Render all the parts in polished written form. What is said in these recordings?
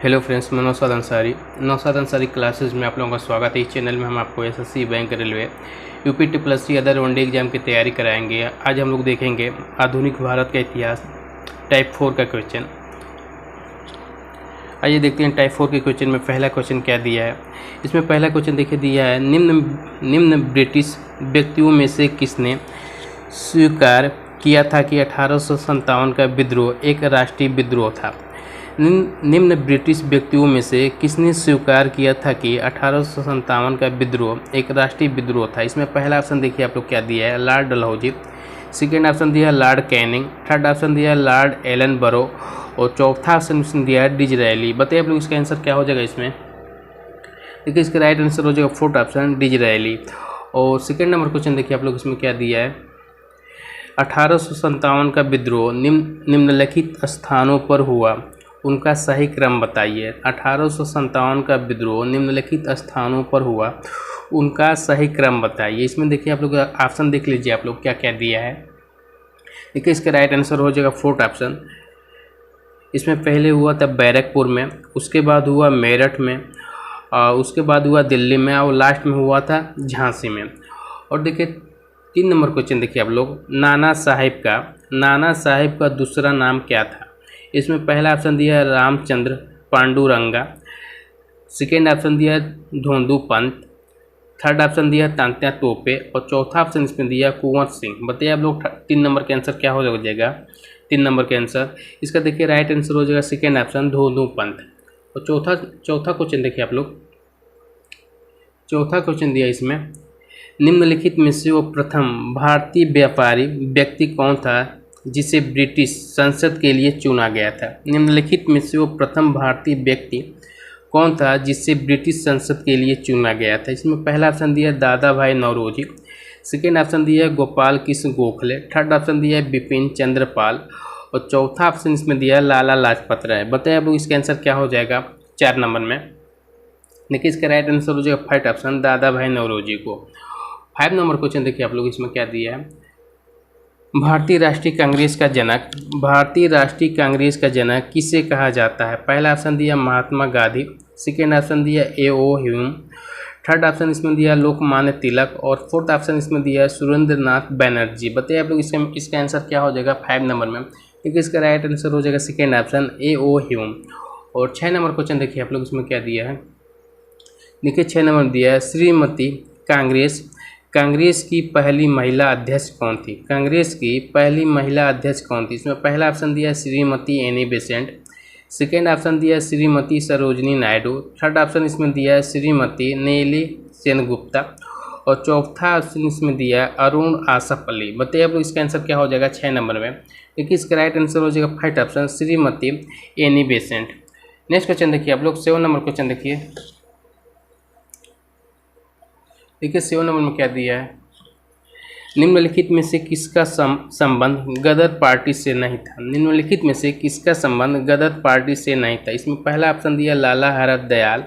Hello friends, मैं Naushad Ansari classes में आप लोगों का स्वागत है। इस चैनल में हम आपको SSC, bank, railway, UP triple other one day exam की तैयारी कराएंगे। आज हम लोग देखेंगे आधुनिक भारत का इतिहास टाइप 4 का क्वेश्चन। आइए देखते हैं टाइप 4 के क्वेश्चन में पहला क्वेश्चन क्या दिया है। इसमें पहला क्वेश्चन देखिए दिया है, निम्न ब्रिटिश व्यक्तियों में से किसने स्वीकार किया था कि 1857 का विद्रोह एक राष्ट्रीय विद्रोह था। निम्न ब्रिटिश व्यक्तियों में से किसने स्वीकार किया था कि 1857 का विद्रोह एक राष्ट्रीय विद्रोह था। इसमें पहला ऑप्शन देखिए आप लोग क्या दिया है, लॉर्ड डलहौजी। सेकेंड ऑप्शन दिया है लॉर्ड कैनिंग। थर्ड ऑप्शन दिया है लॉर्ड एलन बरो। और चौथा ऑप्शन दिया है डिजरायली। बताइए आप लोग इसका आंसर क्या हो जाएगा। इसमें देखिए इसका राइट आंसर हो जाएगा फोर्थ ऑप्शन डिजरायली। और सेकेंड नंबर क्वेश्चन देखिए आप लोग इसमें क्या दिया है, 1857 का विद्रोह निम्नलिखित स्थानों पर हुआ, उनका सही क्रम बताइए। 1857 का विद्रोह निम्नलिखित स्थानों पर हुआ, उनका सही क्रम बताइए। इसमें देखिए आप लोग ऑप्शन देख लीजिए आप लोग क्या क्या दिया है। देखिए इसका राइट आंसर हो जाएगा फोर्थ ऑप्शन। इसमें पहले हुआ था बैरकपुर में, उसके बाद हुआ मेरठ में, और उसके बाद हुआ दिल्ली में, और लास्ट में हुआ था झांसी में। और देखिए 3 नंबर क्वेश्चन देखिए आप लोग, नाना साहिब का दूसरा नाम क्या था। इसमें पहला ऑप्शन दिया है रामचंद्र पांडुरंगा। सेकेंड ऑप्शन दिया है धोंदू पंत। थर्ड ऑप्शन दिया है तांत्या तोपे। और चौथा ऑप्शन इसमें दिया कुंवर सिंह। बताइए आप लोग 3 नंबर के आंसर क्या हो जाएगा। 3 नंबर के आंसर इसका देखिए राइट आंसर हो जाएगा सेकेंड ऑप्शन धोंदू पंत। और चौथा क्वेश्चन देखिए आप लोग, चौथा क्वेश्चन दिया इसमें, निम्नलिखित में से वो प्रथम भारतीय व्यापारी व्यक्ति कौन था जिसे ब्रिटिश संसद के लिए चुना गया था। निम्नलिखित में से वो प्रथम भारतीय व्यक्ति कौन था जिसे ब्रिटिश संसद के लिए चुना गया था। इसमें पहला ऑप्शन दिया है दादा भाई नौरोजी। सेकेंड ऑप्शन दिया है गोपाल कृष्ण गोखले। थर्ड ऑप्शन दिया है बिपिन चंद्र पाल। और चौथा ऑप्शन इसमें दिया है लाला लाजपत राय। बताइए अब इसका आंसर क्या हो जाएगा 4 नंबर में। देखिए इसका राइट आंसर हो जाएगा फर्स्ट ऑप्शन दादा भाई नौरोजी को। 5 नंबर क्वेश्चन देखिए आप लोग इसमें क्या दिया है, भारतीय राष्ट्रीय कांग्रेस का जनक किसे कहा जाता है। पहला ऑप्शन दिया इसमें गांधी। सेकेंड ऑप्शन दिया A.O. ह्यूम। थर्ड ऑप्शन इसमें दिया लोकमान्य तिलक। और फोर्थ ऑप्शन इसमें दिया सुरेंद्रनाथ बनर्जी। बताइए आप लोग इसका आंसर क्या हो जाएगा 5 नंबर में। क्योंकि इसका राइट आंसर हो जाएगा सेकेंड ऑप्शन A.O. ह्यूम। और 6 नंबर क्वेश्चन देखिए आप लोग इसमें क्या दिया है। देखिए 6 नंबर दिया है श्रीमती कांग्रेस की पहली महिला अध्यक्ष कौन थी। कांग्रेस की पहली महिला अध्यक्ष कौन थी। इसमें पहला ऑप्शन दिया है Shrimati Annie Besant. Second option दिया है श्रीमती सरोजनी नायडू। थर्ड ऑप्शन इसमें दिया है श्रीमती नेली सेनगुप्ता। और चौथा ऑप्शन इसमें दिया है अरुण आसफ अली। बताइए आप लोग इसका आंसर क्या हो जाएगा 6 नंबर में। देखिए इसका राइट आंसर हो जाएगा first option Shrimati Annie Besant. Next question देखिए आप लोग 7 नंबर क्वेश्चन देखिए। देखिए 7 नंबर में क्या दिया है, निम्नलिखित में से किसका संबंध गदर पार्टी से नहीं था। निम्नलिखित में से किसका संबंध गदर पार्टी से नहीं था। इसमें पहला ऑप्शन दिया लाला हरदयाल दयाल।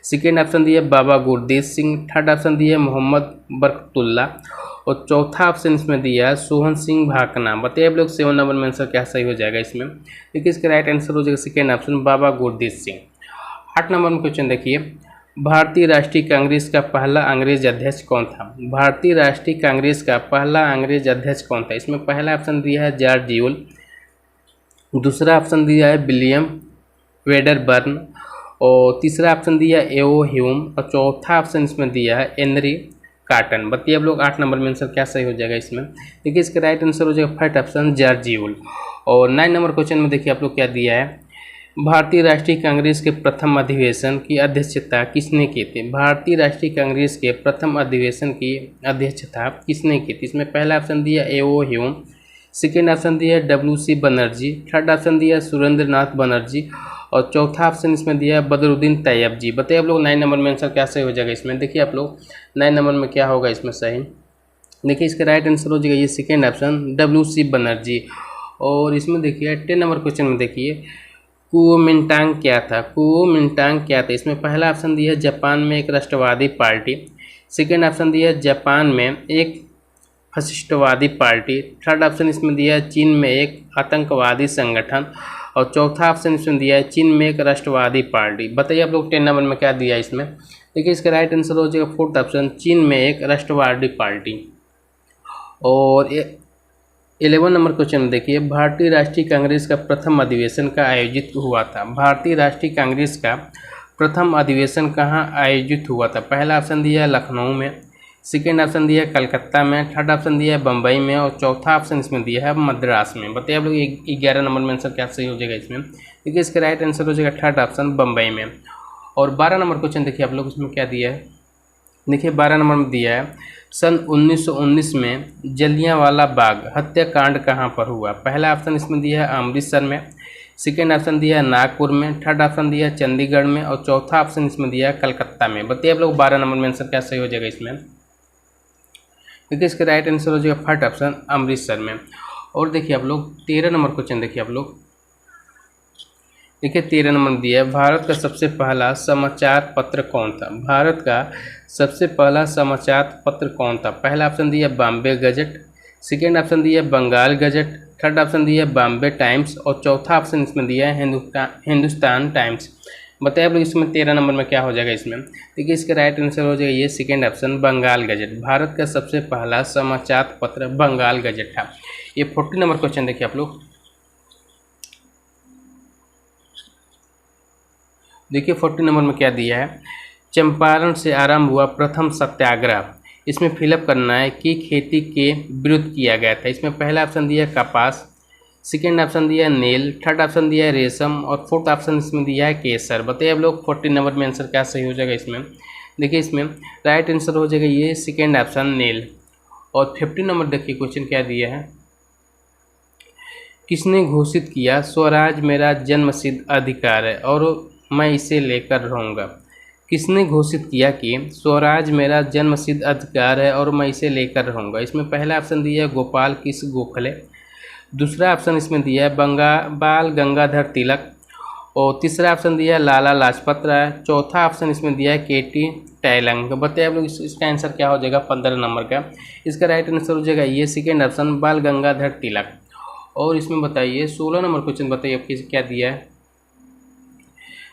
सेकेंड ऑप्शन दिया बाबा गुरदीप सिंह। थर्ड ऑप्शन दिया मोहम्मद बरकतुल्ला। और चौथा ऑप्शन इसमें दिया सोहन सिंह भाकना। बताइए आप लोग 7 नंबर में आंसर क्या सही हो जाएगा इसमें। देखिए इसका राइट आंसर हो जाएगा सेकेंड ऑप्शन बाबा गुरदीप सिंह। 8 नंबर में क्वेश्चन देखिए, भारतीय राष्ट्रीय कांग्रेस का पहला अंग्रेज अध्यक्ष कौन था। भारतीय राष्ट्रीय कांग्रेस का पहला अंग्रेज अध्यक्ष कौन था। इसमें पहला ऑप्शन दिया है जॉर्ज ड्यूल। दूसरा ऑप्शन दिया है विलियम वेडरबर्न। और तीसरा ऑप्शन दिया है A.O. ह्यूम। और चौथा ऑप्शन इसमें दिया है हेनरी कॉटन। बताइए आप लोग 8 नंबर में आंसर क्या सही हो जाएगा इसमें। देखिए इसका राइट आंसर हो जाएगा फर्स्ट ऑप्शन जॉर्ज ड्यूल। और 9 नंबर क्वेश्चन में देखिए आप लोग क्या दिया है, भारतीय राष्ट्रीय कांग्रेस के प्रथम अधिवेशन की अध्यक्षता किसने की थी। भारतीय राष्ट्रीय कांग्रेस के प्रथम अधिवेशन की अध्यक्षता किसने की थी। इसमें पहला ऑप्शन दिया A.O. ह्यूम। सेकेंड ऑप्शन दिया W.C. बनर्जी। थर्ड ऑप्शन दिया सुरेंद्रनाथ बनर्जी। और चौथा ऑप्शन इसमें दिया बदरुद्दीन तैयब जी। बताइए आप लोग 9 नंबर में आंसर क्या सही हो जाएगा इसमें। देखिए आप लोग 9 नंबर में क्या होगा इसमें सही। देखिए इसका राइट आंसर हो जाएगा ये सेकेंड ऑप्शन W.C. बनर्जी। और इसमें देखिए 10 नंबर क्वेश्चन में देखिए कुओमिंटांग क्या था। इसमें पहला ऑप्शन दिया जापान में एक राष्ट्रवादी पार्टी। सेकेंड ऑप्शन दिया जापान में एक फशिस्टवादी पार्टी। थर्ड ऑप्शन इसमें दिया चीन में एक आतंकवादी संगठन। और चौथा ऑप्शन इसमें दिया है चीन में एक राष्ट्रवादी पार्टी। बताइए आप लोग 10 नंबर में क्या दिया है इसमें। देखिए इसका राइट आंसर हो जाएगा फोर्थ ऑप्शन चीन में एक राष्ट्रवादी पार्टी। और 11 नंबर क्वेश्चन देखिए भारतीय राष्ट्रीय कांग्रेस का प्रथम अधिवेशन का आयोजित हुआ था। भारतीय राष्ट्रीय कांग्रेस का प्रथम अधिवेशन कहाँ आयोजित हुआ था। पहला ऑप्शन दिया है लखनऊ में, सेकेंड ऑप्शन दिया है कलकत्ता में, थर्ड ऑप्शन दिया है बम्बई में और चौथा ऑप्शन इसमें दिया है मद्रास में। बताइए आप लोग 11 नंबर में आंसर क्या सही हो जाएगा इसमें। देखिए इसका राइट आंसर हो जाएगा थर्ड ऑप्शन बम्बई में। और 12 नंबर क्वेश्चन देखिए आप लोग इसमें क्या दिया है। देखिए 12 नंबर में दिया है सन 1919 में जलियांवाला बाग हत्याकांड कहाँ पर हुआ। पहला ऑप्शन इसमें दिया है अमृतसर में, सेकेंड ऑप्शन दिया है नागपुर में, थर्ड ऑप्शन दिया है चंडीगढ़ में और चौथा ऑप्शन इसमें दिया है कलकत्ता में। बताइए आप लोग 12 नंबर में आंसर क्या सही हो जाएगा इसमें। देखिए इसका राइट आंसर हो जाएगा फर्स्ट ऑप्शन अमृतसर में। और देखिए आप लोग 13 नंबर क्वेश्चन देखिए आप लोग। देखिए 13 नंबर दिया है भारत का सबसे पहला समाचार पत्र कौन था। भारत का सबसे पहला समाचार पत्र कौन था। पहला ऑप्शन दिया बॉम्बे गजट, सेकेंड ऑप्शन दिया बंगाल गजट, थर्ड ऑप्शन दिया बॉम्बे टाइम्स और चौथा ऑप्शन इसमें दिया है हिंदुस्तान टाइम्स। बताइए आप लोग इसमें 13 नंबर में क्या हो जाएगा इसमें। देखिए इसका राइट आंसर हो जाएगा ये सेकेंड ऑप्शन बंगाल गजट। भारत का सबसे पहला समाचार पत्र बंगाल गजट था। ये 40 नंबर क्वेश्चन देखिए आप लोग। देखिए 40 नंबर में क्या दिया है चंपारण से आरंभ हुआ प्रथम सत्याग्रह। इसमें फिलअप करना है कि खेती के विरुद्ध किया गया था। इसमें पहला ऑप्शन दिया है कपास, सेकेंड ऑप्शन दिया है नील, थर्ड ऑप्शन दिया है रेशम और फोर्थ ऑप्शन इसमें दिया है केसर। बताइए आप लोग 40 नंबर में आंसर क्या सही हो जाएगा इसमें। देखिए इसमें राइट आंसर हो जाएगा ये सेकेंड ऑप्शन नील। और 50 नंबर देखिए क्वेश्चन क्या दिया है किसने घोषित किया स्वराज मेरा जन्मसिद्ध अधिकार है और मैं इसे लेकर रहूँगा। किसने घोषित किया कि स्वराज मेरा जन्मसिद्ध अधिकार है और मैं इसे लेकर रहूँगा। इसमें पहला ऑप्शन दिया है गोपाल कृष्ण गोखले, दूसरा ऑप्शन इसमें दिया है बाल गंगाधर तिलक और तीसरा ऑप्शन दिया है लाला लाजपत राय, चौथा ऑप्शन इसमें दिया है केटी टैलंग। बताइए आप लोग इसका आंसर क्या हो जाएगा 15 नंबर का। इसका राइट आंसर हो जाएगा ये सेकेंड ऑप्शन बाल गंगाधर तिलक। और इसमें बताइए 16 नंबर क्वेश्चन बताइए आपके क्या दिया है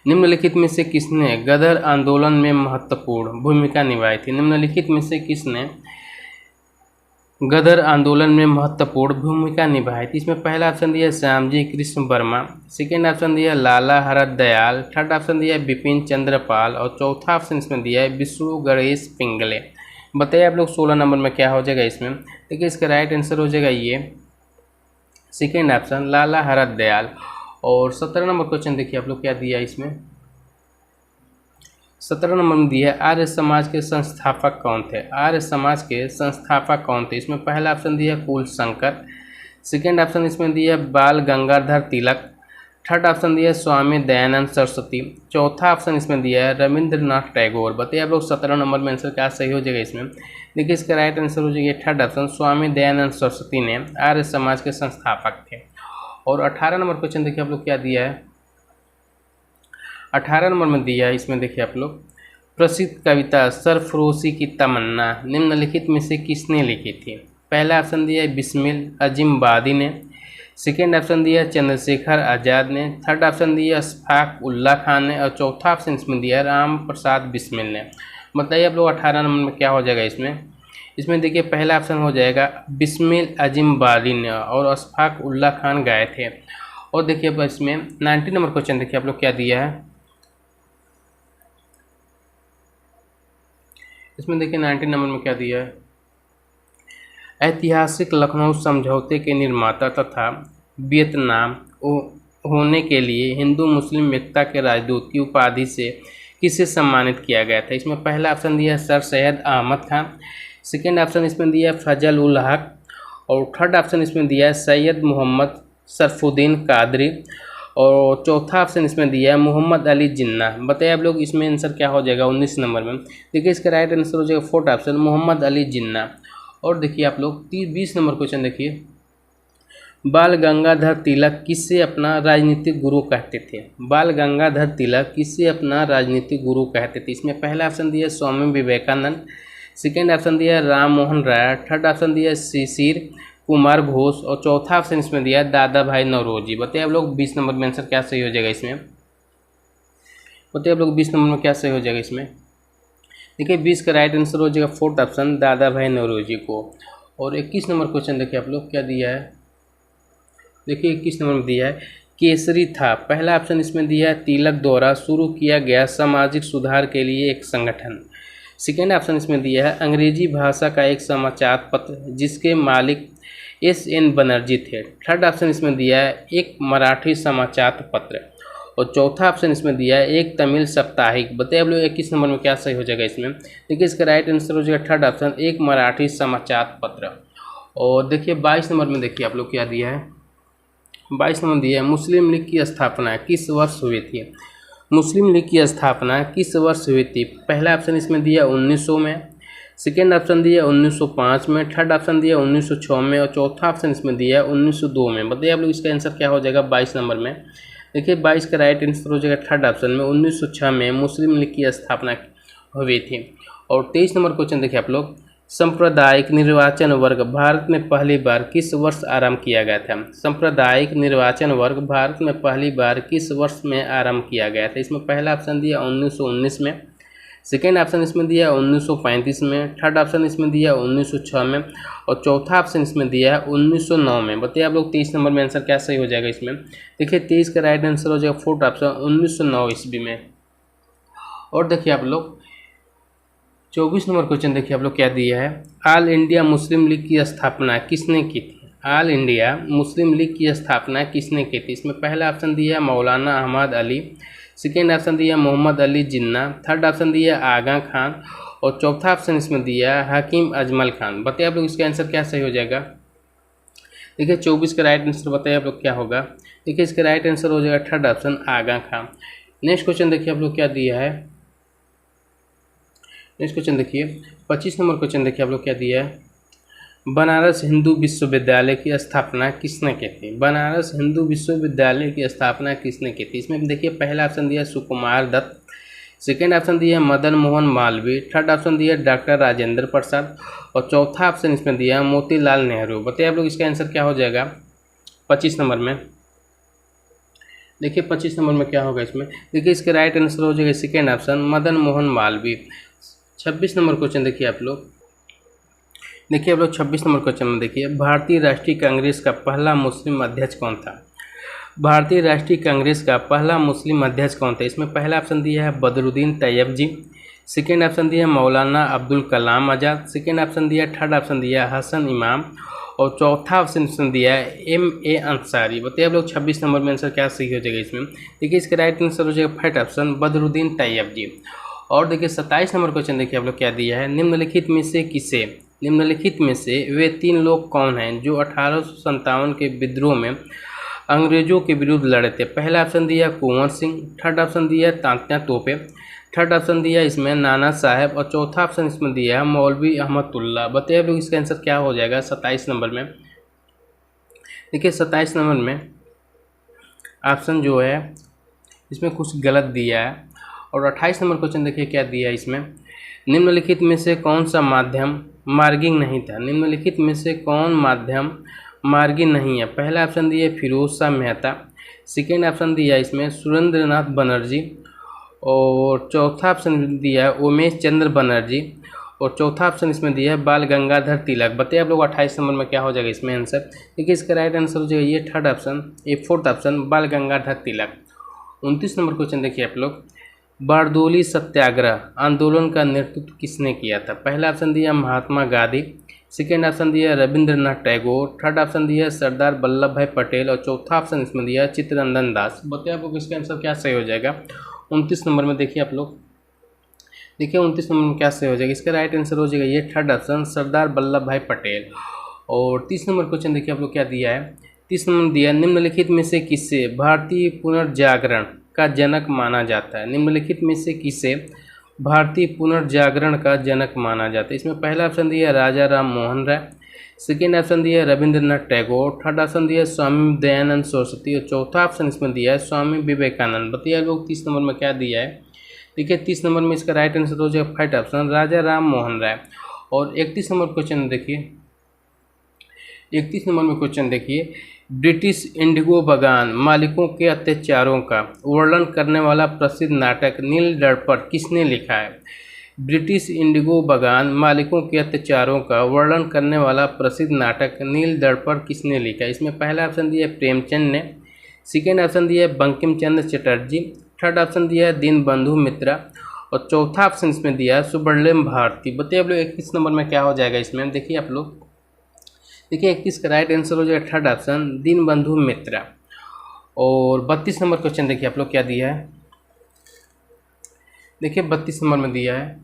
निम्नलिखित में से किसने गदर आंदोलन में महत्वपूर्ण भूमिका निभाई थी। निम्नलिखित में से किसने गदर आंदोलन में महत्वपूर्ण भूमिका निभाई थी। इसमें पहला ऑप्शन दिया श्यामजी कृष्ण वर्मा, सेकेंड ऑप्शन दिया लाला हरदयाल, थर्ड ऑप्शन दिया बिपिन चंद्र पाल और चौथा ऑप्शन इसमें दिया है विष्णु गणेश पिंगले। बताइए आप लोग 16 नंबर में क्या हो जाएगा इसमें। देखिए इसका राइट आंसर हो जाएगा ये सेकेंड ऑप्शन लाला हरदयाल। और 17 नंबर क्वेश्चन देखिए आप लोग क्या दिया इसमें। 17 नंबर में दिया है आर्य समाज के संस्थापक कौन थे। आर्य समाज के संस्थापक कौन थे। इसमें पहला ऑप्शन दिया कुल शंकर, सेकेंड ऑप्शन इसमें दिया बाल गंगाधर तिलक, थर्ड ऑप्शन दिया स्वामी दयानंद सरस्वती, चौथा ऑप्शन इसमें दिया है रविंद्रनाथ टैगोर। बताइए आप लोग 17 नंबर में आंसर क्या सही हो जाएगा इसमें। देखिए इसका राइट आंसर हो जाएगा थर्ड ऑप्शन स्वामी दयानंद सरस्वती ने आर्य समाज के संस्थापक थे। और 18 नंबर क्वेश्चन देखिए आप लोग क्या दिया है। 18 नंबर में दिया है इसमें देखिए आप लोग प्रसिद्ध कविता सरफरोशी की तमन्ना निम्नलिखित में से किसने लिखी थी। पहला ऑप्शन दिया है बिस्मिल अजीमबादी ने, सेकेंड ऑप्शन दिया चंद्रशेखर आज़ाद ने, थर्ड ऑप्शन दिया अशफाक उल्ला खान ने और चौथा ऑप्शन इसमें दिया राम प्रसाद बिस्मिल ने। बताइए आप लोग 18 नंबर में क्या हो जाएगा इसमें। इसमें देखिए पहला ऑप्शन हो जाएगा बिस्मिल अजीमबादी ने और अशफाक उल्ला खान गाए थे। और देखिए अब इसमें 19 नंबर क्वेश्चन देखिए आप लोग क्या दिया है। इसमें देखिए 19 नंबर में क्या दिया है ऐतिहासिक लखनऊ समझौते के निर्माता तथा वियतनाम होने के लिए हिंदू मुस्लिम एकता के राजदूत की उपाधि से किसे सम्मानित किया गया था। इसमें पहला ऑप्शन दिया sir Syed Ahmed Khan, second option इसमें दिया फजल उल हक और थर्ड ऑप्शन इसमें दिया सैयद मोहम्मद सरफुद्दीन कादरी और चौथा ऑप्शन इसमें दिया है मोहम्मद अली जिन्ना। बताइए आप लोग इसमें आंसर क्या हो जाएगा 19 नंबर में। देखिए इसका राइट आंसर हो जाएगा फोर्थ ऑप्शन मोहम्मद अली जिन्ना। और देखिए आप लोग 20 नंबर क्वेश्चन देखिए बाल गंगाधर तिलक किससे अपना राजनीतिक गुरु कहते थे। बाल गंगाधर तिलक किससे अपना राजनीतिक गुरु कहते थे। इसमें पहला ऑप्शन दिया स्वामी विवेकानंद, सेकेंड ऑप्शन दिया राम मोहन राय, थर्ड ऑप्शन दिया शिशिर, कुमार घोष और चौथा ऑप्शन इसमें दिया है दादा भाई नौरोजी। बताइए आप लोग 20 नंबर में आंसर क्या सही हो जाएगा इसमें, बताइए आप लोग 20 नंबर में क्या सही हो जाएगा इसमें। देखिए 20 का राइट आंसर हो जाएगा फोर्थ ऑप्शन दादा भाई नौरोजी को। और 21 नंबर क्वेश्चन देखिए आप लोग क्या दिया है, देखिए 21 नंबर में दिया है केसरी था। पहला ऑप्शन इसमें दिया है तिलक द्वारा शुरू किया गया सामाजिक सुधार के लिए एक संगठन। सेकेंड ऑप्शन इसमें दिया है अंग्रेजी भाषा का एक समाचार पत्र जिसके मालिक S.N. बनर्जी थे। थर्ड ऑप्शन इसमें दिया है एक मराठी समाचार पत्र। और चौथा ऑप्शन इसमें दिया है एक तमिल साप्ताहिक। बताइए आप लोग 21 नंबर में क्या सही हो जाएगा इसमें। देखिए इसका राइट आंसर हो जाएगा थर्ड ऑप्शन एक मराठी समाचार पत्र। और देखिए 22 नंबर में देखिए आप लोग क्या दिया है, 22 नंबर दिया है मुस्लिम लीग की स्थापना किस वर्ष हुई थी। मुस्लिम लीग की स्थापना किस वर्ष हुई थी। पहला ऑप्शन इसमें दिया 1900 में, सेकेंड ऑप्शन दिया 1905 में, थर्ड ऑप्शन दिया 1906 में और चौथा ऑप्शन इसमें दिया 1902 में। बताइए आप लोग इसका आंसर क्या हो जाएगा 22 नंबर में। देखिए 22 का राइट आंसर हो जाएगा थर्ड ऑप्शन में 1906 में मुस्लिम लीग की स्थापना हुई थी। और 23 नंबर क्वेश्चन देखिए आप लोग सांप्रदायिक निर्वाचन वर्ग भारत में पहली बार किस वर्ष आरंभ किया गया था। सांप्रदायिक निर्वाचन वर्ग भारत में पहली बार किस वर्ष में आरंभ किया गया था। इसमें पहला ऑप्शन दिया 1919 में, सेकेंड ऑप्शन इसमें दिया 1935 में, थर्ड ऑप्शन इसमें दिया 1906 में और चौथा ऑप्शन इसमें दिया है 1909 में। बताइए आप लोग 23 नंबर में आंसर क्या सही हो जाएगा इसमें। देखिए 23 का राइट आंसर हो जाएगा फोर्थ ऑप्शन 1909 ईस्वी में। और देखिए आप लोग 24 नंबर क्वेश्चन देखिए आप लोग क्या दिया है ऑल इंडिया मुस्लिम लीग की स्थापना किसने की थी। ऑल इंडिया मुस्लिम लीग की स्थापना किसने की थी। इसमें पहला ऑप्शन दिया है मौलाना अहमद अली, सेकेंड ऑप्शन दिया मोहम्मद अली जिन्ना, थर्ड ऑप्शन दिया आगा खान और चौथा ऑप्शन इसमें दिया हकीम अजमल खान। बताइए आप लोग इसका आंसर क्या सही हो जाएगा। देखिए 24 का राइट आंसर बताइए आप लोग क्या होगा। देखिए इसका राइट आंसर हो जाएगा थर्ड ऑप्शन आगा खान। नेक्स्ट क्वेश्चन देखिए आप लोग क्या दिया है, नेक्स्ट क्वेश्चन देखिए 25 नंबर क्वेश्चन देखिए आप लोग क्या दिया है बनारस हिंदू विश्वविद्यालय की स्थापना किसने की थी। बनारस हिंदू विश्वविद्यालय की स्थापना किसने की थी। इसमें देखिए पहला ऑप्शन दिया सुकुमार दत्त, सेकेंड ऑप्शन दिया मदन मोहन मालवीय, थर्ड ऑप्शन दिया डॉक्टर राजेंद्र प्रसाद और चौथा ऑप्शन इसमें दिया मोतीलाल नेहरू। बताइए आप लोग इसका आंसर क्या हो जाएगा 25 नंबर में। देखिए 25 नंबर में क्या होगा इसमें। देखिए इसके राइट आंसर हो जाएगा second option Madan Mohan Malviya. 26 number question देखिए आप लोग, देखिए आप लोग 26 नंबर क्वेश्चन में देखिए भारतीय राष्ट्रीय कांग्रेस का पहला मुस्लिम अध्यक्ष कौन था। भारतीय राष्ट्रीय कांग्रेस का पहला मुस्लिम अध्यक्ष कौन था। इसमें पहला ऑप्शन दिया है बदरुद्दीन तैयब जी, सेकेंड ऑप्शन दिया मौलाना अब्दुल कलाम आज़ाद, सेकेंड ऑप्शन दिया थर्ड ऑप्शन दिया हसन इमाम और चौथा ऑप्शन दिया है M.A. अंसारी। बताइए आप लोग 26 नंबर में आंसर क्या सही हो जाएगा इसमें। देखिए इसका राइट आंसर हो जाएगा फर्स्ट ऑप्शन बदरुद्दीन तैयब जी। और देखिए 27 नंबर क्वेश्चन देखिए आप लोग क्या दिया है निम्नलिखित में से किसे, निम्नलिखित में से वे तीन लोग कौन हैं जो 1857 के विद्रोह में अंग्रेजों के विरुद्ध लड़े थे। पहला ऑप्शन दिया कुंवर सिंह, थर्ड ऑप्शन दिया तात्या तोपे, थर्ड ऑप्शन दिया इसमें नाना साहब और चौथा ऑप्शन इसमें दिया मौलवी अहमदुल्ला। बताइए अब इसका आंसर क्या हो जाएगा 27 नंबर में। देखिए 27 नंबर में ऑप्शन जो है इसमें कुछ गलत दिया है। और 28 नंबर क्वेश्चन देखिए क्या दिया है इसमें निम्नलिखित में से कौन सा माध्यम मार्गिंग नहीं था। निम्नलिखित में से कौन माध्यम मार्गिंग नहीं है। पहला ऑप्शन दिया फिरोज शाह मेहता, सेकेंड ऑप्शन दिया इसमें सुरेंद्रनाथ बनर्जी और चौथा ऑप्शन दिया उमेश चंद्र बनर्जी और चौथा ऑप्शन इसमें दिया है बाल गंगाधर तिलक। बताइए आप लोग 28 नंबर में क्या हो जाएगा इसमें आंसर। देखिए इसका राइट आंसर हो जाएगा ये थर्ड ऑप्शन, ये फोर्थ ऑप्शन बाल गंगाधर तिलक। 29 नंबर क्वेश्चन देखिए आप लोग बारडोली सत्याग्रह आंदोलन का नेतृत्व किसने किया था। पहला ऑप्शन दिया महात्मा गांधी, सेकेंड ऑप्शन दिया रविंद्रनाथ टैगोर, थर्ड ऑप्शन दिया सरदार वल्लभ भाई पटेल और चौथा ऑप्शन इसमें दिया चित्तरंजन दास। बताइए आप लोग इसका आंसर क्या सही हो जाएगा 29 नंबर में। देखिए आप लोग, देखिए 29 नंबर में क्या सही हो जाएगा। इसका राइट आंसर हो जाएगा ये थर्ड ऑप्शन सरदार वल्लभ भाई पटेल। और 30 नंबर क्वेश्चन देखिए आप लोग क्या दिया है। 30 नंबर दिया निम्नलिखित में से किसे भारतीय पुनर्जागरण का जनक माना जाता है। निम्नलिखित में से किसे भारतीय पुनर्जागरण का जनक माना जाता है। इसमें पहला ऑप्शन दिया राजा राम मोहन राय, सेकेंड ऑप्शन दिया रविंद्रनाथ टैगोर, थर्ड ऑप्शन दिया स्वामी दयानंद सरस्वती और चौथा ऑप्शन इसमें दिया है स्वामी विवेकानंद। बताइए लोग 30 नंबर में क्या दिया है। देखिए 30 नंबर में इसका राइट आंसर हो जाएगा फर्स्ट ऑप्शन राजा राम मोहन राय। और 31 नंबर क्वेश्चन देखिए, 31 नंबर में क्वेश्चन देखिए, ब्रिटिश इंडिगो बगान मालिकों के अत्याचारों का वर्णन करने वाला प्रसिद्ध नाटक नील दर्पण किसने लिखा है? ब्रिटिश इंडिगो बगान मालिकों के अत्याचारों का वर्णन करने वाला प्रसिद्ध नाटक नील दर्पण किसने लिखा है? इसमें पहला ऑप्शन दिया है प्रेमचंद ने, सेकेंड ऑप्शन दिया है बंकिम चंद्र चटर्जी, थर्ड ऑप्शन दिया है दीनबंधु मित्रा और चौथा ऑप्शन इसमें दिया है सुब्रमण्यम भारती। बताइए आप लोग 21 नंबर में क्या हो जाएगा इसमें? देखिए आप लोग, देखिए 21 का राइट आंसर हो जाएगा थर्ड ऑप्शन दीनबंधु मित्रा। और 32 नंबर क्वेश्चन देखिए आप लोग क्या दिया है। देखिए 32 नंबर में दिया है,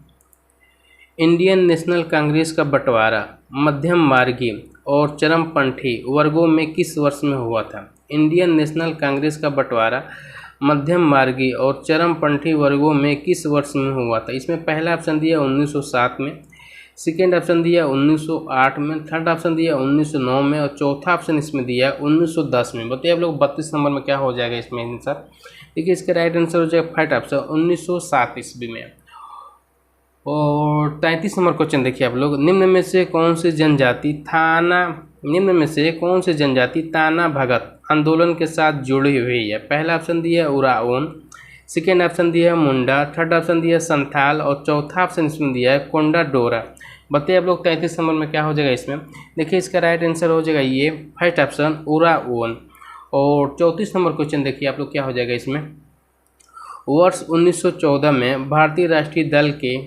इंडियन नेशनल कांग्रेस का बंटवारा मध्यम मार्गी और चरमपंथी वर्गों में किस वर्ष में हुआ था? इंडियन नेशनल कांग्रेस का बंटवारा मध्यम मार्गी और चरमपंथी वर्गों में किस वर्ष में हुआ था? इसमें पहला ऑप्शन दिया 1907 में, सेकेंड ऑप्शन दिया 1908 में, थर्ड ऑप्शन दिया 1909 में और चौथा ऑप्शन इसमें दिया 1910 में। बताइए आप लोग 32 नंबर में क्या हो जाएगा इसमें आंसर? देखिए इसका राइट आंसर हो जाएगा फर्स्ट ऑप्शन 1907 ईस्वी में। और 33 नंबर क्वेश्चन देखिए आप लोग, निम्न में से कौन सी जनजाति ताना भगत आंदोलन के साथ जुड़ी हुई है? पहला ऑप्शन दिया उराओन, सेकेंड ऑप्शन दिया है मुंडा, थर्ड ऑप्शन दिया है संथाल और चौथा ऑप्शन इसमें दिया है कोंडा डोरा। बताइए आप लोग 33 नंबर में क्या हो जाएगा इसमें? देखिए इसका राइट आंसर हो जाएगा ये फर्स्ट ऑप्शन उराओन। और 34 नंबर क्वेश्चन देखिए आप लोग क्या हो जाएगा इसमें, वर्ष 1914 में भारतीय राष्ट्रीय दल के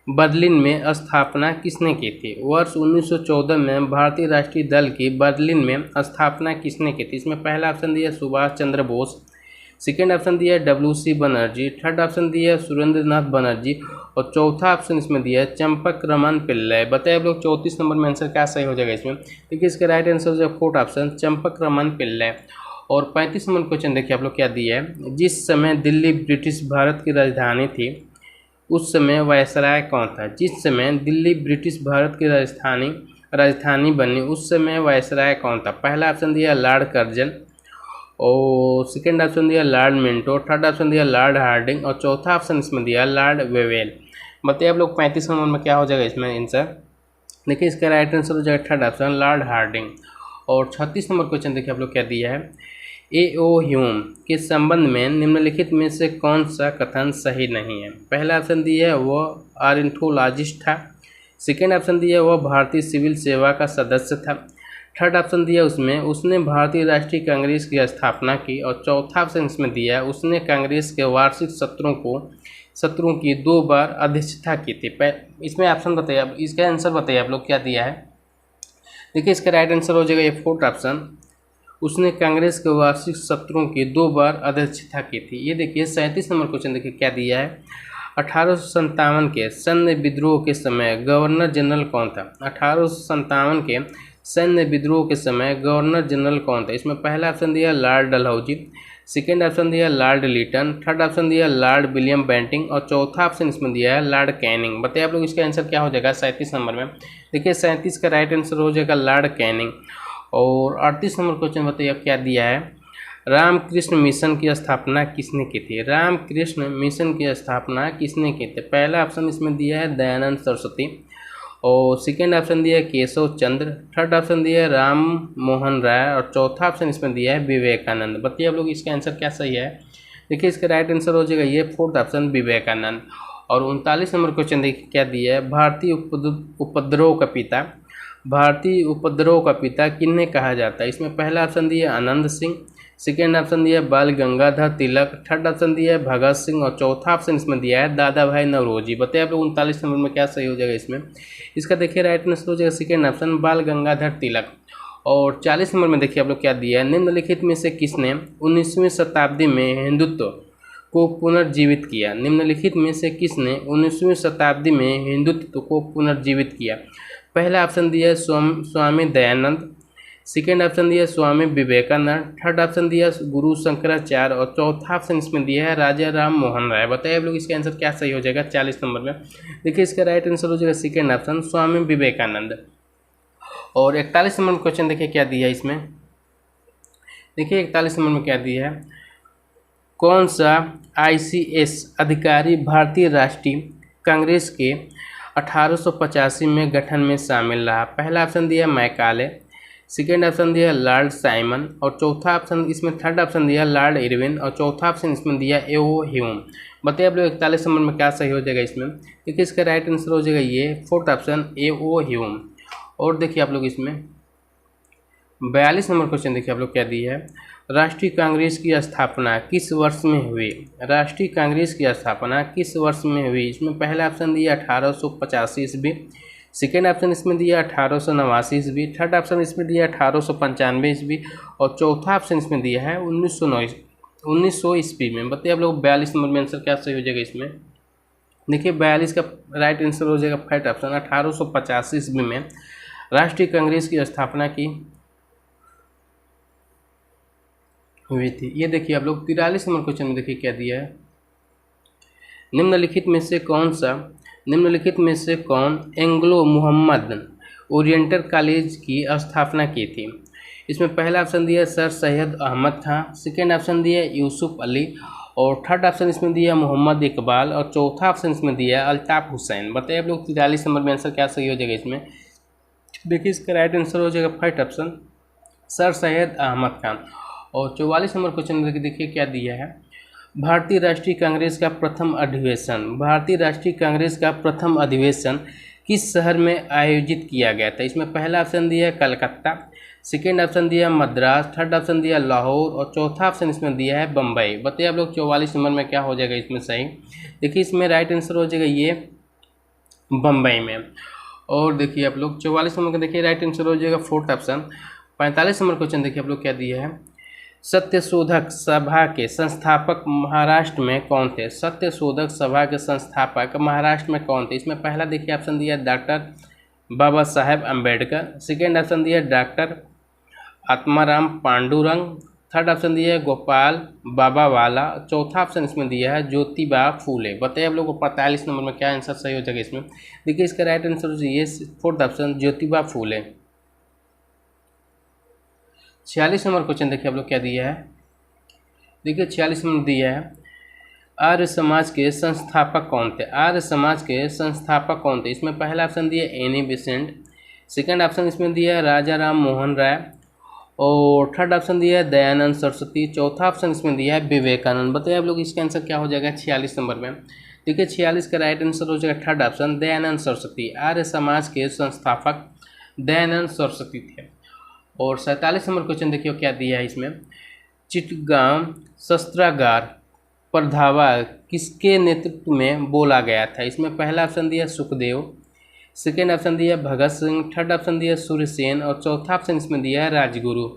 बर्लिन में स्थापना किसने की थी? वर्ष 1914 में भारतीय राष्ट्रीय दल की बर्लिन में स्थापना किसने की थी? इसमें पहला ऑप्शन दिया सुभाष चंद्र बोस, सेकेंड ऑप्शन दिया WC बनर्जी, थर्ड ऑप्शन दिया सुरेंद्रनाथ बनर्जी और चौथा ऑप्शन इसमें दिया है चंपक रमन पिल्लई। बताइए आप लोग 34 नंबर में आंसर क्या सही हो जाएगा इसमें? देखिए इसका राइट आंसर हो जाएगा फोर्थ ऑप्शन चंपक रमन पिल्लई। और 35 नंबर क्वेश्चन देखिए आप लोग क्या दिया है, जिस समय दिल्ली ब्रिटिश भारत की राजधानी थी उस समय वायसराय कौन था? जिस समय दिल्ली ब्रिटिश भारत की राजधानी बनी उस समय वायसराय कौन था? पहला ऑप्शन दिया लॉर्ड कर्जन और सेकेंड ऑप्शन दिया लॉर्ड मिंटो, थर्ड ऑप्शन दिया लॉर्ड हार्डिंग और चौथा ऑप्शन इसमें दिया लॉर्ड वेवेल। बताइए आप लोग 35 नंबर में क्या हो जाएगा इसमें आंसर? देखिए इसका राइट आंसर हो जाएगा थर्ड ऑप्शन लॉर्ड हार्डिंग। और 36 नंबर क्वेश्चन देखिए आप लोग क्या दिया है, A.O. ह्यूम के संबंध में निम्नलिखित में से कौन सा कथन सही नहीं है? पहला ऑप्शन दिया है वह ऑर्निथोलॉजिस्ट था, सेकेंड ऑप्शन दिया वह भारतीय सिविल सेवा का सदस्य था, थर्ड ऑप्शन दिया उसने भारतीय राष्ट्रीय कांग्रेस की स्थापना की और चौथा ऑप्शन इसमें दिया उसने कांग्रेस के वार्षिक सत्रों की 2 बार अध्यक्षता की थी। इसमें ऑप्शन बताइए, अब इसका आंसर बताइए आप लोग क्या दिया है? देखिए इसका राइट आंसर हो जाएगा ये फोर्थ ऑप्शन, उसने कांग्रेस के वार्षिक सत्रों की 2 बार अध्यक्षता की थी। ये देखिए 37 नंबर क्वेश्चन देखिए क्या दिया है, 1857 के सैन्य विद्रोह के समय गवर्नर जनरल कौन था? 1857 के सैन्य विद्रोह के समय गवर्नर जनरल कौन था? इसमें पहला ऑप्शन दिया लॉर्ड डलहौजी, सेकेंड ऑप्शन दिया लॉर्ड लिटन, थर्ड ऑप्शन दिया लॉर्ड विलियम बेंटिंग और चौथा ऑप्शन इसमें दिया है लॉर्ड कैनिंग। बताइए आप लोग इसका आंसर क्या हो जाएगा 37 नंबर में? देखिए 37 का राइट आंसर हो जाएगा लॉर्ड कैनिंग। और 38 नंबर क्वेश्चन बताइए अब क्या दिया है, रामकृष्ण मिशन की स्थापना किसने की थी? रामकृष्ण मिशन की स्थापना किसने की थी? पहला ऑप्शन इसमें दिया है दयानंद सरस्वती और सेकेंड ऑप्शन दिया है केशव चंद्र, थर्ड ऑप्शन दिया है राम मोहन राय और चौथा ऑप्शन इसमें दिया है विवेकानंद। बताइए आप लोग इसका आंसर क्या सही है? देखिए इसका राइट आंसर हो जाएगा ये फोर्थ ऑप्शन विवेकानंद। और 39 नंबर क्वेश्चन देखिए क्या दिया है, भारतीय उपद्रव का पिता किन्हें कहा जाता है? इसमें पहला ऑप्शन दिया आनंद सिंह, सेकेंड ऑप्शन दिया बाल गंगाधर तिलक, थर्ड ऑप्शन दिया है भगत सिंह और चौथा ऑप्शन इसमें दिया है दादा भाई नौरोजी। बताइए आप लोग 39 नंबर में क्या सही हो जाएगा इसमें? इसका देखिए राइट आंसर हो जाएगा सेकेंड ऑप्शन बाल गंगाधर तिलक। और 40 नंबर में देखिए आप लोग क्या दिया है, निम्नलिखित में से किसने 19वीं शताब्दी में हिंदुत्व को पुनर्जीवित किया? निम्नलिखित में से किसने 19वीं शताब्दी में हिंदुत्व को पुनर्जीवित किया? पहला ऑप्शन दिया स्वामी दयानंद, सेकेंड ऑप्शन दिया स्वामी विवेकानंद, थर्ड ऑप्शन दिया गुरु शंकराचार्य और चौथा ऑप्शन इसमें दिया है राजा राम मोहन राय। बताइए आप लोग इसका आंसर क्या सही हो जाएगा 40 नंबर में? देखिए इसका राइट आंसर हो जाएगा सेकेंड ऑप्शन स्वामी विवेकानंद। और 41 नंबर क्वेश्चन देखिए क्या दिया है इसमें, देखिए 41 नंबर में क्या दिया है, कौन सा ICS अधिकारी भारतीय राष्ट्रीय कांग्रेस के 1885 में गठन में शामिल रहा? पहला ऑप्शन दिया मैकाले, सेकेंड ऑप्शन दिया है लॉर्ड साइमन, और चौथा ऑप्शन इसमें थर्ड ऑप्शन दिया है लॉर्ड इरविन, और चौथा ऑप्शन इसमें दिया है एओ ह्यूम। बताइए आप लोग 41 नंबर में क्या सही हो जाएगा इसमें। देखिए इसका राइट आंसर हो जाएगा ये फोर्थ ऑप्शन एओ ह्यूम। और देखिए आप लोग इसमें 42 नंबर क्वेश्चन देखिए आप लोग क्या दिया है, राष्ट्रीय कांग्रेस की स्थापना किस वर्ष में हुई। राष्ट्रीय कांग्रेस की स्थापना किस वर्ष में हुई। इसमें पहला ऑप्शन दिया 1885 ईस्वी, सेकेंड ऑप्शन इसमें दिया 1889 ईस्वी, थर्ड ऑप्शन इसमें दिया 1895 ईस्वी, और चौथा ऑप्शन इसमें दिया है 1900 ईस्वी में। बताइए आप लोग 42 नंबर में आंसर क्या सही हो जाएगा इसमें। देखिए 42 का राइट आंसर हो जाएगा फर्स्ट ऑप्शन 1885 ईस्वी में राष्ट्रीय कांग्रेस की स्थापना की हुई थी। ये देखिए आप लोग 43 नंबर क्वेश्चन में देखिए क्या दिया है, निम्नलिखित में से कौन एंग्लो मोहम्मद ओरिएंटल कॉलेज की स्थापना की थी। इसमें पहला ऑप्शन दिया सर सैयद अहमद खां, सेकेंड ऑप्शन दिया यूसुफ अली, और थर्ड ऑप्शन इसमें दिया मोहम्मद इकबाल, और चौथा ऑप्शन इसमें दिया अल्ताफ हुसैन। बताइए आप लोग 43 नंबर में आंसर क्या सही हो जाएगा इसमें। देखिए इसका राइट आंसर हो जाएगा first option sir Syed Ahmed Khan. और 44 नंबर क्वेश्चन में देखिए क्या दिया है, भारतीय राष्ट्रीय कांग्रेस का प्रथम अधिवेशन किस शहर में आयोजित किया गया था। इसमें पहला ऑप्शन दिया कलकत्ता, सेकेंड ऑप्शन दिया मद्रास, थर्ड ऑप्शन दिया लाहौर, और चौथा ऑप्शन इसमें दिया है बम्बई। बताइए आप लोग 44 नंबर में क्या हो जाएगा इसमें सही। देखिए इसमें राइट आंसर हो जाएगा ये बम्बई में। और देखिए आप लोग 44 नंबर का देखिए राइट आंसर हो जाएगा फोर्थ ऑप्शन। 45 नंबर क्वेश्चन देखिए आप लोग क्या दिया है, सत्यशोधक सभा के संस्थापक महाराष्ट्र में कौन थे। सत्यशोधक सभा के संस्थापक महाराष्ट्र में कौन थे। इसमें पहला देखिए ऑप्शन दिया doctor Baba Saheb Ambedkar, second option दिया doctor Atmaram Pandurang, third option दिया है गोपाल बाबा वाला, चौथा ऑप्शन इसमें दिया है ज्योतिबा फूले। बताइए आप लोग को 45 नंबर में क्या आंसर सही हो जाएगा इसमें। देखिए इसका राइट आंसर ये fourth option Jyotiba Phule. 46 number question देखिए आप लोग क्या दिया है। देखिए 46 नंबर दिया है आर्य समाज के संस्थापक कौन थे। आर्य समाज के संस्थापक कौन थे। इसमें पहला ऑप्शन दिया एनी बेसेंट, सेकंड ऑप्शन इसमें दिया राजा राम मोहन राय, और थर्ड ऑप्शन दिया है दयानंद सरस्वती, चौथा ऑप्शन इसमें दिया है विवेकानंद। बताइए आप लोग इसका आंसर क्या हो जाएगा 46 नंबर में। देखिए 46 का राइट आंसर हो जाएगा थर्ड ऑप्शन दयानंद सरस्वती। आर्य समाज के संस्थापक दयानंद सरस्वती थे। और 47 नंबर क्वेश्चन देखिए क्या दिया है इसमें, चिटगांव शस्त्रागार पर धावा किसके नेतृत्व में बोला गया था। इसमें पहला ऑप्शन दिया सुखदेव, सेकेंड ऑप्शन दिया भगत सिंह, थर्ड ऑप्शन दिया सूर्यसेन, और चौथा ऑप्शन इसमें दिया है राजगुरु।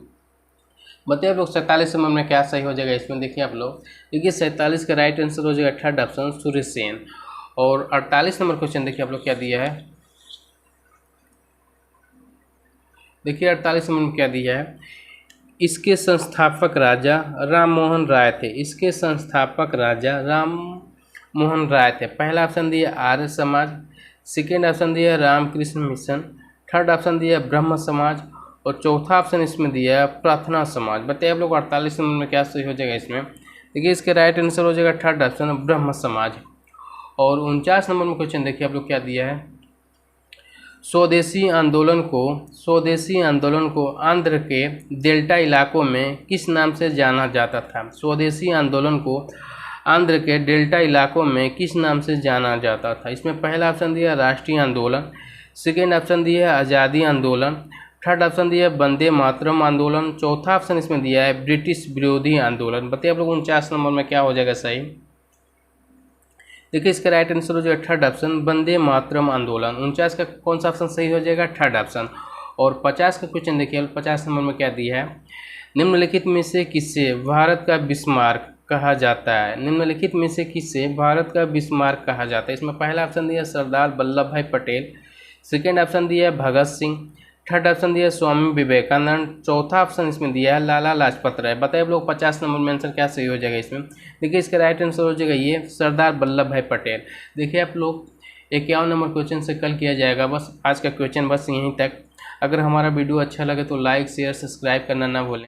बताइए आप लोग 47 नंबर में क्या सही हो जाएगा इसमें। देखिए आप लोग देखिए 47 का राइट आंसर हो जाएगा थर्ड ऑप्शन सूर्यसेन। और 48 नंबर क्वेश्चन देखिए आप लोग क्या दिया है। देखिए 48 नंबर में क्या दिया है, इसके संस्थापक राजा राम मोहन राय थे। इसके संस्थापक राजा राम मोहन राय थे। पहला ऑप्शन दिया आर्य समाज, सेकेंड ऑप्शन दिया रामकृष्ण मिशन, थर्ड ऑप्शन दिया ब्रह्म समाज, और चौथा ऑप्शन इसमें दिया प्रार्थना समाज। बताइए आप लोग 48 नंबर में क्या सही हो जाएगा इसमें। देखिए इसके राइट आंसर हो जाएगा थर्ड ऑप्शन ब्रह्म समाज। और 49 नंबर में क्वेश्चन देखिए आप लोग क्या दिया है, स्वदेशी आंदोलन को आंध्र के डेल्टा इलाकों में किस नाम से जाना जाता था। स्वदेशी आंदोलन को आंध्र के डेल्टा इलाकों में किस नाम से जाना जाता था। इसमें पहला ऑप्शन दिया राष्ट्रीय आंदोलन, सेकेंड ऑप्शन दिया आज़ादी आंदोलन, थर्ड ऑप्शन दिया वंदे मातरम आंदोलन, चौथा ऑप्शन इसमें दिया है ब्रिटिश विरोधी आंदोलन। बताइए आप लोग 49 नंबर में क्या हो जाएगा सही। देखिए इसका राइट आंसर हो जाएगा थर्ड ऑप्शन वंदे मातरम आंदोलन। 49 का कौन सा ऑप्शन सही हो जाएगा थर्ड ऑप्शन। और 50 का क्वेश्चन देखिए 50 नंबर में क्या दिया है, निम्नलिखित में से किसे भारत का बिस्मार्क कहा जाता है। निम्नलिखित में से किसे भारत का बिस्मार्क कहा जाता है। इसमें पहला ऑप्शन दिया सरदार वल्लभ भाई पटेल, सेकेंड ऑप्शन दिया भगत सिंह, थर्ड ऑप्शन दिया स्वामी विवेकानंद, चौथा ऑप्शन इसमें दिया है लाला लाजपत राय। बताइए आप लोग 50 नंबर में आंसर क्या सही हो जाएगा इसमें। देखिए इसका राइट आंसर हो जाएगा ये सरदार वल्लभ भाई पटेल। देखिए आप लोग 51 नंबर क्वेश्चन से कल किया जाएगा। बस आज का क्वेश्चन बस यहीं तक। अगर हमारा वीडियो अच्छा लगे तो लाइक शेयर सब्सक्राइब करना ना भूलें।